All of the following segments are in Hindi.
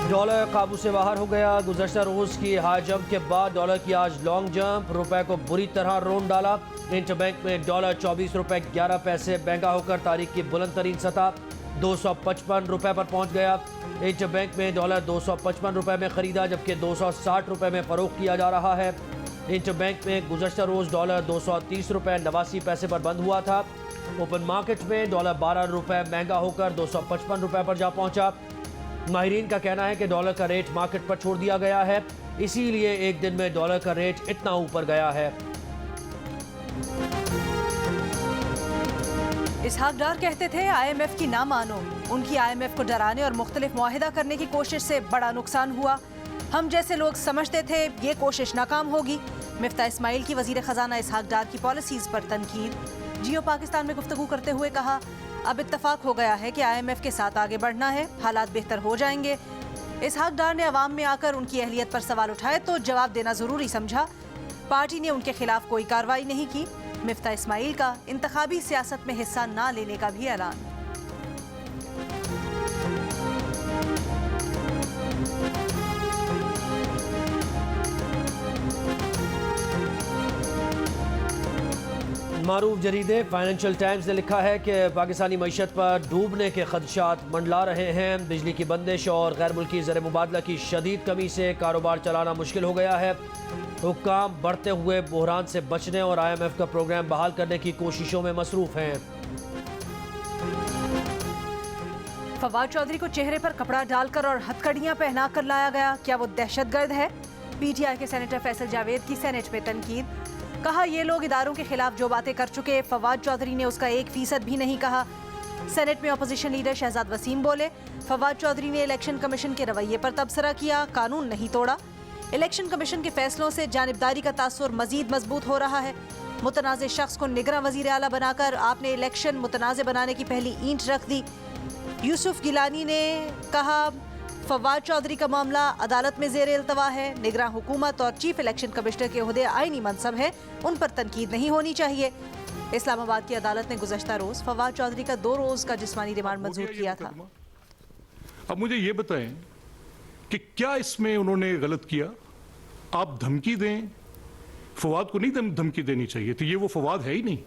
डॉलर काबू से बाहर हो गया। गुज़श्ता रोज की हाई जंप के बाद डॉलर की आज लॉन्ग जंप, रुपए को बुरी तरह रोन डाला। इंटरबैंक में डॉलर 24 रुपए 11 पैसे महंगा होकर तारीख की बुलंद तरीन सतह 255 रुपए पर पहुंच गया। इंटरबैंक में डॉलर 255 रुपए में खरीदा जबकि 260 रुपए में फरोख्त किया जा रहा है। इंटरबैंक में गुज़श्ता रोज डॉलर 230 रुपए 89 पैसे पर बंद हुआ था। ओपन मार्केट में डॉलर 12 रुपए महंगा होकर 255 रुपए पर जा पहुंचा। माहिरीन का कहना है कि डॉलर का रेट मार्केट पर छोड़ दिया गया है, इसीलिए एक दिन में डॉलर का रेट इतना ऊपर गया है। इसहाक डार कहते थे IMF की ना मानो। उनकी IMF को डराने और मुख्तलिफ मुआहिदा करने की कोशिश से बड़ा नुकसान हुआ। हम जैसे लोग समझते थे ये कोशिश नाकाम होगी। मिफ्ता इस्माइल की वजीर खजाना इसहाक डार की पॉलिसीज पर तनकीद। जियो पाकिस्तान में गुफ्तगू करते हुए कहा, अब इत्तफाक हो गया है कि IMF के साथ आगे बढ़ना है, हालात बेहतर हो जाएंगे। इसहाक डार ने अवाम में आकर उनकी अहलियत पर सवाल उठाए तो जवाब देना जरूरी समझा। पार्टी ने उनके खिलाफ कोई कार्रवाई नहीं की। मिफ्ता इस्माइल का इंतखाबी सियासत में हिस्सा ना लेने का भी ऐलान। मारूफ जरीदे फाइनेंशियल टाइम्स ने लिखा है कि पाकिस्तानी मईशत पर डूबने के खदशात मंडला रहे हैं। बिजली की बंदिश और गैर मुल्की ज़र मुबादला की शदीद कमी से कारोबार चलाना मुश्किल हो गया है। हुक्काम बढ़ते हुए बहरान से बचने और IMF का प्रोग्राम बहाल करने की कोशिशों में मसरूफ हैं। फवाद चौधरी को चेहरे पर कपड़ा डालकर और हथकड़ियां पहना कर लाया गया, क्या वो दहशतगर्द है? PTI के सेनेटर फैसल जावेद की सेनेट में तनकीद। कहा, ये लोग इदारों के खिलाफ जो बातें कर चुके, फवाद चौधरी ने उसका 1% भी नहीं कहा। सेनेट में अपोजिशन लीडर शहजाद वसीम बोले, फवाद चौधरी ने इलेक्शन कमीशन के रवैये पर तबसरा किया, कानून नहीं तोड़ा। इलेक्शन कमीशन के फैसलों से जानिबदारी का तासुर मजीद मजबूत हो रहा है। मुतनाज़े शख्स को निगरां वज़ीर आला बनाकर आपने इलेक्शन मुतनाज़े बनाने की पहली ईंट रख दी। यूसुफ गिलानी ने कहा, फवाद चौधरी का मामला अदालत में ज़ेर इल्तवा है। निगरां हुकूमत और चीफ इलेक्शन कमिश्नर के ओहदे आईनी मनसब है, उन पर तनकीद नहीं होनी चाहिए। इस्लामाबाद की अदालत ने गुज़श्ता रोज़ फवाद चौधरी का 2 रोज़ का जिस्मानी रिमांड मंजूर किया था। अब मुझे ये बताएं कि क्या इसमें उन्होंने गलत किया? आप धमकी दें, फवाद को नहीं धमकी देनी चाहिए थी। ये वो फवाद है ही नहीं।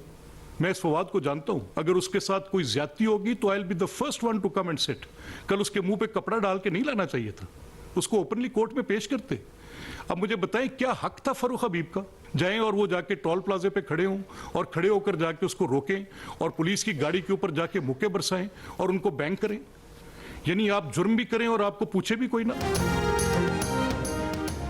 मैं इस फवाद को जानता हूं। अगर उसके साथ कोई ज्यादती होगी तो I will be the first one to come and sit. कल उसके मुंह पे कपड़ा डाल के नहीं लाना चाहिए था, उसको ओपनली कोर्ट में पेश करते। अब मुझे बताएं, क्या हक था फरूख हबीब का? जाएं और वो जाके टोल प्लाजे पे खड़े हों और खड़े होकर जाके उसको रोकें और पुलिस की गाड़ी के ऊपर जाके मुक्के बरसाएं और उनको बैंग करें। यानी आप जुर्म भी करें और आपको पूछे भी कोई ना।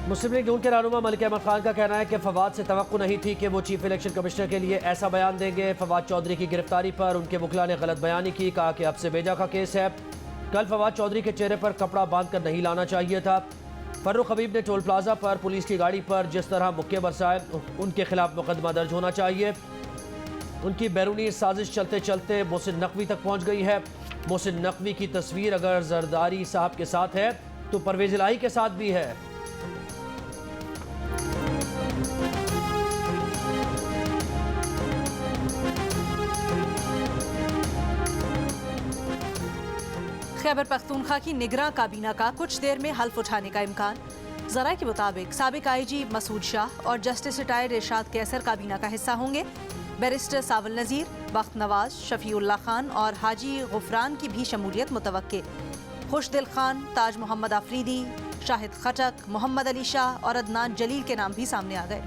मुस्लिम लीग नून के रहनुमा मलिक अहमद खान का कहना है कि फवाद से तवक्को नहीं थी कि वो चीफ इलेक्शन कमिश्नर के लिए ऐसा बयान देंगे। फवाद चौधरी की गिरफ्तारी पर उनके वकला ने गलत बयानी की, कहा कि अब से बेजा का केस है। कल फवाद चौधरी के चेहरे पर कपड़ा बांध कर नहीं लाना चाहिए था। फर्रुख हबीब ने टोल प्लाजा पर पुलिस की गाड़ी पर जिस तरह मुक्के बरसाए, उनके खिलाफ मुकदमा दर्ज होना चाहिए। उनकी बैरूनी साजिश चलते चलते मोहसिन नकवी तक पहुँच गई है। मोहसिन नकवी की तस्वीर अगर जरदारी साहब के साथ है तो परवेज इलाही के साथ भी है। खैबर पख्तूनख्वा की निगरां काबीना का कुछ देर में हल्फ उठाने का इम्कान। ज़राए के मुताबिक साबिक IG मसूद शाह और जस्टिस रिटायर्ड इरशाद कैसर काबीना का हिस्सा होंगे। बैरिस्टर सावल नज़ीर, बख्त नवाज, शफीउल्लाह खान और हाजी गुफरान की भी शमूलियत मुतवक्के। खुशदिल खान, ताज मोहम्मद आफरीदी, शाहिद खटक, मोहम्मद अली शाह और अदनान जलील के नाम भी सामने आ गए।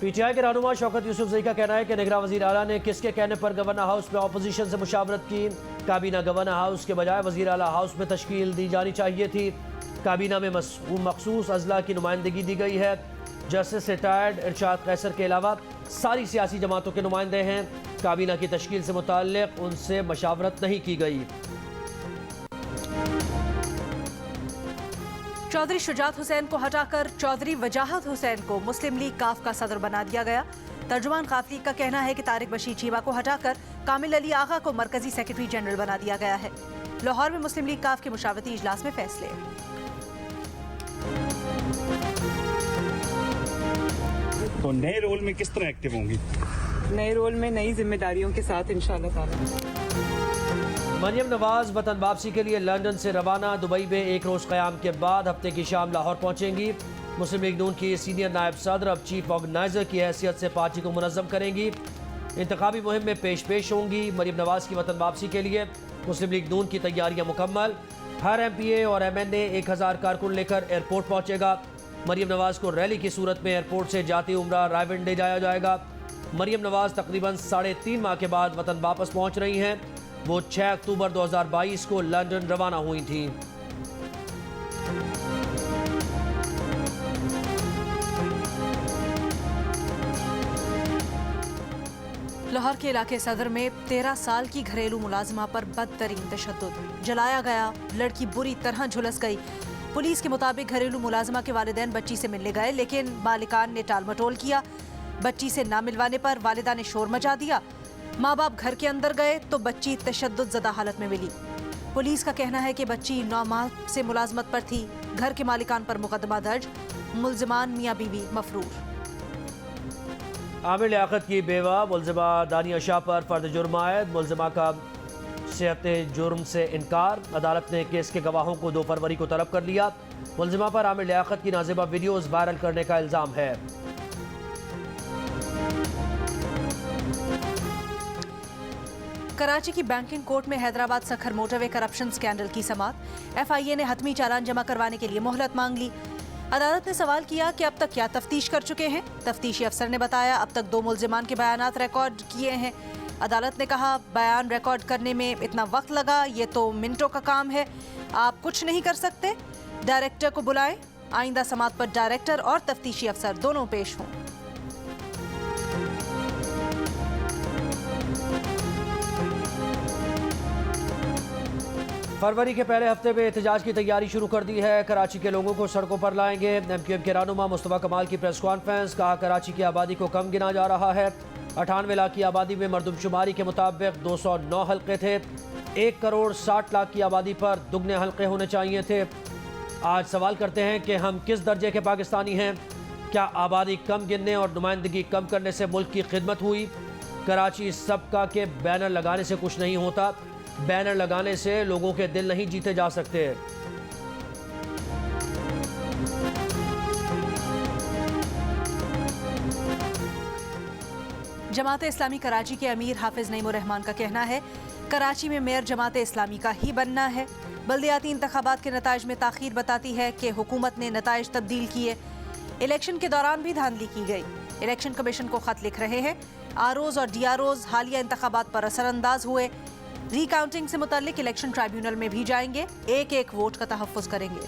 PTI के रहनुमा शौकत यूसुफजई का कहना है कि निगरां वज़ीर आला ने किसके कहने पर गवर्नर हाउस में अपोजिशन से मुशावरत की। काबीना गवर्नर हाउस के बजाय वज़ीर आला हाउस में तश्कील दी जानी चाहिए थी। काबीना में मखसूस अजला की नुमाइंदगी दी गई है। जस्टिस रिटायर्ड इरशाद कैसर के अलावा सारी सियासी जमातों के नुमाइंदे हैं। काबीना की तश्कील से मुताल्लिक़ उनसे मशावरत नहीं की गई। चौधरी शुजात हुसैन को हटाकर चौधरी वजाहत हुसैन को मुस्लिम लीग काफ का सदर बना दिया गया। तर्जुमान काफ लीग का कहना है कि तारिक बशीर चीमा को हटाकर कामिल अली आगा को मरकजी सेक्रेटरी जनरल बना दिया गया है। लाहौर में मुस्लिम लीग काफ के मुशावरती इजलास में फैसले। तो नए रोल में किस तरह एक्टिव होंगी? नए रोल में नई जिम्मेदारियों के साथ इंशाअल्लाह ताला। मरियम नवाज वतन वापसी के लिए लंदन से रवाना। दुबई में एक रोज़ क़याम के बाद हफ्ते की शाम लाहौर पहुंचेंगी। मुस्लिम लीग नून की सीनियर नायब सदर अब चीफ ऑर्गेनाइजर की हैसियत से पार्टी को मुनज़्ज़म करेंगी। इंतखाबी मुहिम में पेश होंगी। मरियम नवाज की वतन वापसी के लिए मुस्लिम लीग नून की तैयारियां मुकम्मल। हर MPA और MNA 1000 कारकुन लेकर एयरपोर्ट पहुंचेगा। मरियम नवाज को रैली की सूरत में एयरपोर्ट से जाती उम्रा रायविंड ले जाया जाएगा। मरियम नवाज तकरीबन 3.5 माह के बाद वतन वापस पहुंच रही हैं। वो 6 अक्टूबर 2022 को लंदन रवाना हुई थी। लाहौर के इलाके सदर में 13 साल की घरेलू मुलाजिमा पर बदतरीन तशद्दुद, जलाया गया, लड़की बुरी तरह झुलस गई। पुलिस के मुताबिक घरेलू मुलाजिमा के वालिदैन बच्ची से मिलने गए, लेकिन बालिकान ने टाल मटोल किया। बच्ची से ना मिलवाने पर वालिदा ने शोर मचा दिया। माँ बाप घर के अंदर गए तो बच्ची तशद्दुद ज़दा हालत में मिली। पुलिस का कहना है कि बच्ची 9 माह से मुलाजमत पर थी। घर के मालिकान पर मुकदमा दर्ज, मुलजिमान मियाँ बीवी मफरूर। आमिर लियाकत की बेवा मुलजिमा दानिया शाह पर फर्द जुर्म आयद। मुलजिमा का सेहत जुर्म से इनकार। अदालत ने केस के गवाहों को 2 फरवरी को तलब कर लिया। मुलजिमा पर आमिर लियाकत की नाज़िबा वीडियोज़ वायरल करने का इल्ज़ाम है। कराची की बैंकिंग कोर्ट में Hyderabad Sukkur motorway corruption scandal की समाअत। FIA ने हतमी चालान जमा करवाने के लिए मोहलत मांग ली। अदालत ने सवाल किया कि अब तक क्या तफ्तीश कर चुके हैं। तफ्तीशी अफसर ने बताया अब तक 2 मुलजिमान के बयानात रिकॉर्ड किए हैं। अदालत ने कहा बयान रिकॉर्ड करने में इतना वक्त लगा, ये तो मिनटों का काम है, आप कुछ नहीं कर सकते। डायरेक्टर को बुलाएं। आइंदा समाअत पर डायरेक्टर और तफ्तीशी अफसर दोनों पेश हों। फरवरी के पहले हफ्ते में एहतजाज की तैयारी शुरू कर दी है। कराची के लोगों को सड़कों पर लाएंगे। MQM के रहनुमा मुस्तफा कमाल की प्रेस कॉन्फ्रेंस। कहा कराची की आबादी को कम गिना जा रहा है। 98 लाख की आबादी में मरदमशुमारी के मुताबिक 209 हल्के थे। 1 करोड़ 60 लाख की आबादी पर दुगने हल्के होने चाहिए थे। आज सवाल करते हैं कि हम किस दर्जे के पाकिस्तानी हैं। क्या आबादी कम गिनने और नुमाइंदगी कम करने से मुल्क की खिदमत हुई? कराची सबका के बैनर लगाने से कुछ नहीं होता। बैनर लगाने से लोगों के दिल नहीं जीते जा सकते। जमात इस्लामी कराची के अमीर हाफिज नईमुर रहमान का कहना है कराची में मेयर जमात इस्लामी का ही बनना है। बल्दियाती इंतखाबात के नताइज में ताखीर बताती है कि हुकूमत ने नताइज तब्दील किए। इलेक्शन के दौरान भी धांधली की गई। इलेक्शन कमीशन को खत लिख रहे हैं। ROs और DROs हालिया इंतखाबात पर असरअंदाज हुए। रिकाउंटिंग से मुताल्लिक इलेक्शन ट्राइब्यूनल में भी जाएंगे। एक वोट का तहफ़्फ़ुज़ करेंगे।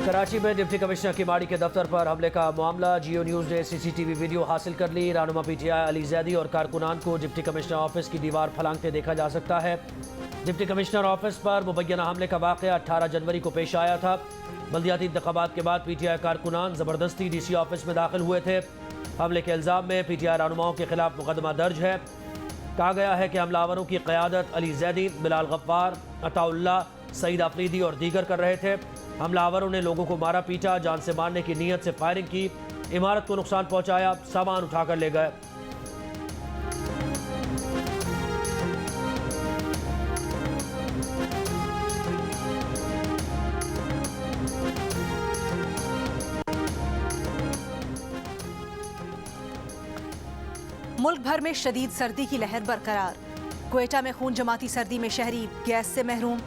कराची में डिप्टी कमिश्नर की माड़ी के दफ्तर पर हमले का मामला। जियो न्यूज़ ने CCTV वीडियो हासिल कर ली। रहनुमा PTI अली जैदी और कारकुनान को डिप्टी कमिश्नर ऑफिस की दीवार फलांगते देखा जा सकता है। डिप्टी कमिश्नर ऑफिस पर मुबैना हमले का वाक़या 18 जनवरी को पेश आया था। बल्दियाती इंतखाबात के बाद PTI कारकुनान ज़बरदस्ती DC ऑफिस में दाखिल हुए थे। हमले के इल्ज़ाम में PTI रहनुमाओं के खिलाफ मुकदमा दर्ज है। कहा गया है कि हमलावरों की क़यादत अली जैदी, बिलाल गफ्फार, अताउल्ला, सईद आफरीदी और दीगर कर रहे थे। हमलावरों ने लोगों को मारा पीटा, जान से मारने की नीयत से फायरिंग की, इमारत को नुकसान पहुंचाया, सामान उठाकर ले गए। मुल्क भर में शदीद सर्दी की लहर बरकरार। क्वेटा में खून जमाती सर्दी में शहरी गैस से महरूम।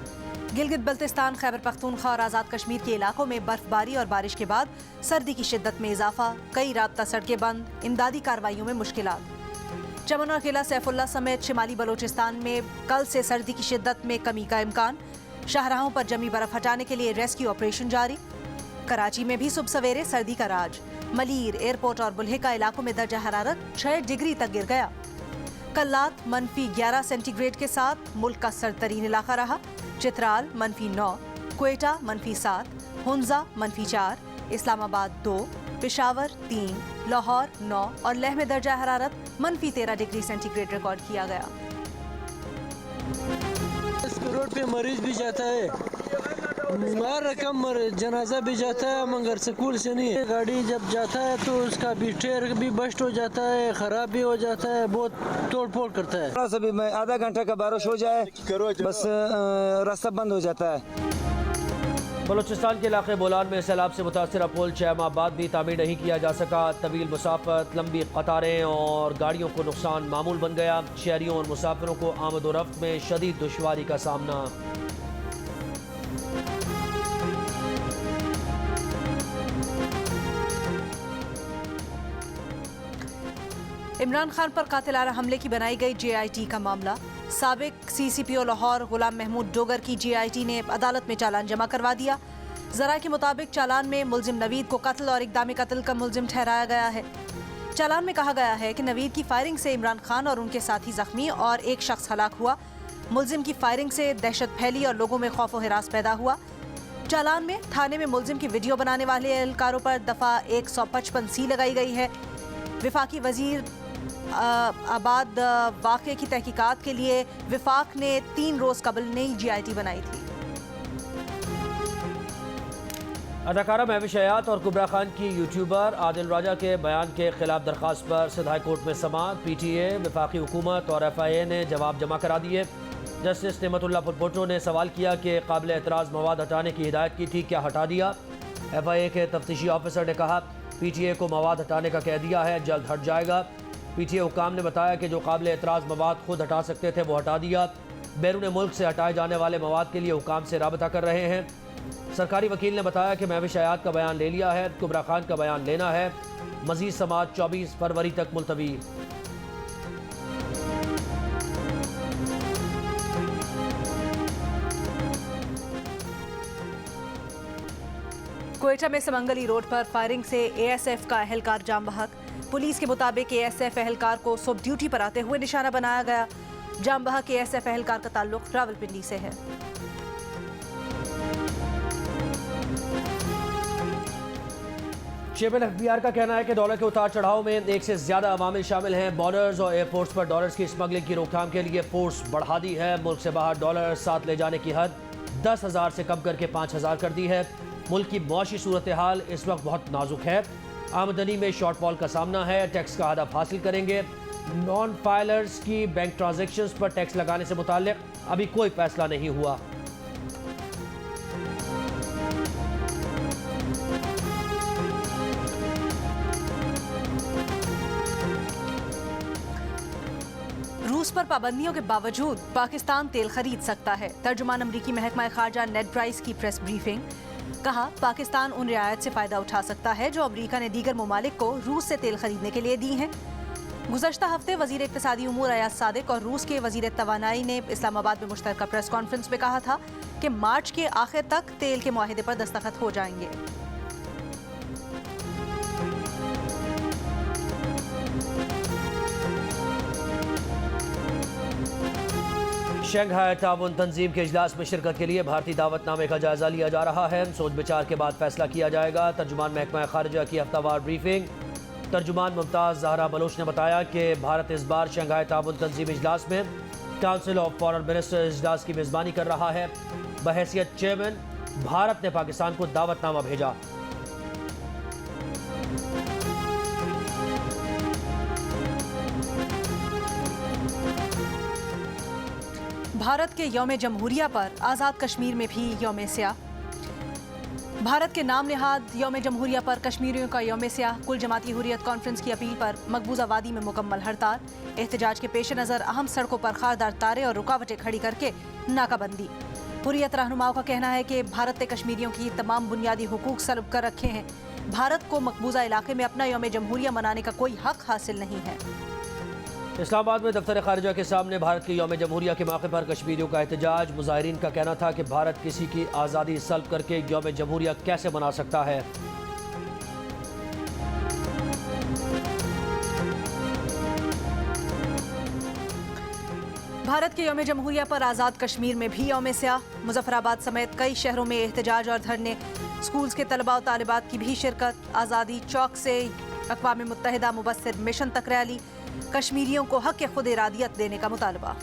गिलगित बल्तिस्तान, खैबर पख्तूनख्वा और आज़ाद कश्मीर के इलाकों में बर्फबारी और बारिश के बाद सर्दी की शिद्दत में इजाफा। कई राब्ता सड़कें बंद, इमदादी कार्रवाइयों में मुश्किलात। चमन और किला सैफुल्ला समेत शिमाली बलोचिस्तान में कल से सर्दी की शिद्दत में कमी का इम्कान। शाहराहों पर जमी बर्फ हटाने के लिए रेस्क्यू ऑपरेशन जारी। कराची में भी सुबह सवेरे सर्दी का राज। मलीर, एयरपोर्ट और बुल्हेका इलाकों में दर्जा हरारत 6 डिग्री तक गिर गया। कल्लात -11 सेंटीग्रेड के साथ मुल्क का सर्दतरीन इलाका रहा। चित्राल -9, क्वेटा -7, हुंजा -4, इस्लामाबाद 2, पेशावर 3, लाहौर 9 और लेह में दर्जा हरारत -13 डिग्री सेंटीग्रेड रिकॉर्ड किया गया। इस रोड पे मरीज भी जाता है। हर रकम जनाजा भी जाता है मगर स्कूल से नहीं। गाड़ी जब जाता है तो उसका भी टायर भी बस्ट हो जाता है, खराब भी हो जाता है, बहुत तोड़ फोड़ करता है। थोड़ा सा भी मैं आधा घंटा का बारिश हो जाए बस रास्ता बंद हो जाता है। बलूचिस्तान के इलाके बोलान में सैलाब से मुतासर पुल 6 माह बाद भी तामीर नहीं किया जा सका। तवील मुसाफत, लंबी कतारें और गाड़ियों को नुकसान मामूल बन गया। शहरियों और मुसाफिरों को आमद और रफ्त में शदीद दुश्वारी का सामना। इमरान खान पर कातिलाना हमले की बनाई गई JIT का मामला। साबिक CCPO लाहौर गुलाम महमूद डोगर की JIT ने अदालत में चालान जमा करवा दिया। जरा के मुताबिक चालान में मुलजिम नवीद को कत्ल और इक़दामी कत्ल का मुलजिम ठहराया गया है। चालान में कहा गया है कि नवीद की फायरिंग से इमरान खान और उनके साथी जख्मी और एक शख्स हलाक हुआ। मुलजिम की फायरिंग से दहशत फैली और लोगों में खौफ व हिरास पैदा हुआ। चालान में थाने में मुलजिम की वीडियो बनाने वाले एहलकारों पर दफ़ा 155C लगाई गई है। विफाकी वजीर आबाद वाक़े की तहकीकात के लिए विफाक ने 3 रोज़ कबल नई JIT बनाई थी। अदाकारा महविश हयात और कुबरा खान की यूट्यूबर आदिल राजा के बयान के खिलाफ दरख्वास्त पर सिंध हाई कोर्ट में समाअत। PTA, वफाकी हुकूमत और FIA ने जवाब जमा करा दिए। जस्टिस नेमतुल्लाह पुरपोटो ने सवाल किया कि काबिल एतराज़ मवाद हटाने की हिदायत की थी, क्या हटा दिया? FIA के तफ्तीशी ऑफिसर ने कहा PTA को मवाद हटाने का कह दिया है, जल्द हट जाएगा। PTA हुकाम ने बताया कि जो काबिल एतराज़ मवाद खुद हटा सकते थे वो हटा दिया। बैरून मुल्क से हटाए जाने वाले मवाद के लिए हुकाम से राबता कर रहे हैं। सरकारी वकील ने बताया कि महविश हयात का बयान ले लिया है, कुबरा खान का बयान लेना है। मज़ीद समाअत 24 फरवरी तक मुलतवी। क्वेटा में समंगली रोड पर फायरिंग से ASF का एहलकार जाम बहक। पुलिस के मुताबिक ASF एहलकार को सुबह ड्यूटी पर आते हुए निशाना बनाया गया। जाम बहक ASF एहलकार का ताल्लुक रावलपिंडी से है। चेयरमैन FBI का कहना है कि डॉलर के उतार चढ़ाव में एक से ज्यादा अवामिल शामिल हैं। बॉर्डर्स और एयरपोर्ट्स पर डॉलर्स की स्मगलिंग की रोकथाम के लिए फोर्स बढ़ा दी है। मुल्क से बाहर डॉलर साथ ले जाने की हद 10,000 से कम करके 5,000 कर दी है। मुल्क की मौशी सूरत हाल इस वक्त बहुत नाजुक है। आमदनी में शॉर्टफॉल का सामना है। टैक्स का हदफ हासिल करेंगे। नॉन फाइलर्स की बैंक ट्रांजैक्शंस पर टैक्स लगाने से मुताल्लिक अभी कोई फैसला नहीं हुआ। रूस पर पाबंदियों के बावजूद पाकिस्तान तेल खरीद सकता है। तर्जुमान अमरीकी महकमा खारजा नेड प्राइस की प्रेस ब्रीफिंग। कहा पाकिस्तान उन रियायत से फायदा उठा सकता है जो अमरीका ने दीगर ममालिक को रूस से तेल खरीदने के लिए दी हैं। गुज़श्ता हफ्ते वज़ीर इक़्तिसादी उमूर अयाज सादिक और रूस के वज़ीर तवानाई ने इस्लामाबाद में मुश्तरका प्रेस कॉन्फ्रेंस में कहा था कि मार्च के आखिर तक तेल के मुआहिदे पर दस्तखत हो जाएंगे। शंघाई ताउन तंजीम के इजलास में शिरकत के लिए भारतीय दावतनामे का जायजा लिया जा रहा है। सोच विचार के बाद फैसला किया जाएगा। तर्जुमान महकमा खारजा की हफ्तावार ब्रीफिंग। तर्जुमान मुमताज़ ज़हरा बलोच ने बताया कि भारत इस बार शंघाई ताउन तंजीम इजलास में काउंसिल ऑफ फॉरेन मिनिस्टर्स इजलास की मेज़बानी कर रहा है। बहैसियत चेयरमैन भारत ने पाकिस्तान को दावतनामा भेजा। भारत के यौम जमहूरिया पर आज़ाद कश्मीर में भी यौम स्याह। भारत के नाम निहाद यौम जमहूरिया पर कश्मीरियों का यौम स्याह। कुल जमाती हुर्रियत कॉन्फ्रेंस की अपील पर मकबूजा वादी में मुकम्मल हड़ताल। एहतजाज के पेश नज़र अहम सड़कों पर खारदार तारे और रुकावटें खड़ी करके नाकाबंदी। हुर्रियत रहनुमाओं का कहना है कि भारत ने कश्मीरियों की तमाम बुनियादी हुकूक सल्ब कर रखे हैं। भारत को मकबूजा इलाके में अपना यौम जमहूरिया मनाने का कोई हक हासिल नहीं है। इस्लामाबाद में दफ्तर खारजा के सामने भारत के यौम जमहूरिया के मौके पर कश्मीरियों का एहतजाज। मुजाहिरीन का कहना था कि भारत किसी की आज़ादी सल्ब करके यौम जमहूरिया कैसे मना सकता है। भारत के यौम जमहूरिया पर आज़ाद कश्मीर में भी यौम स्याह। मुजफ्फराबाद समेत कई शहरों में एहतजाज और धरने। स्कूल्स के तलबा और तालिबात की भी शिरकत। आज़ादी चौक से अक़वाम मुत्तहिदा मुबस्सिर मिशन तक रैली। कश्मीरियों को हक़ खुद इरादियत देने का मुतालबा।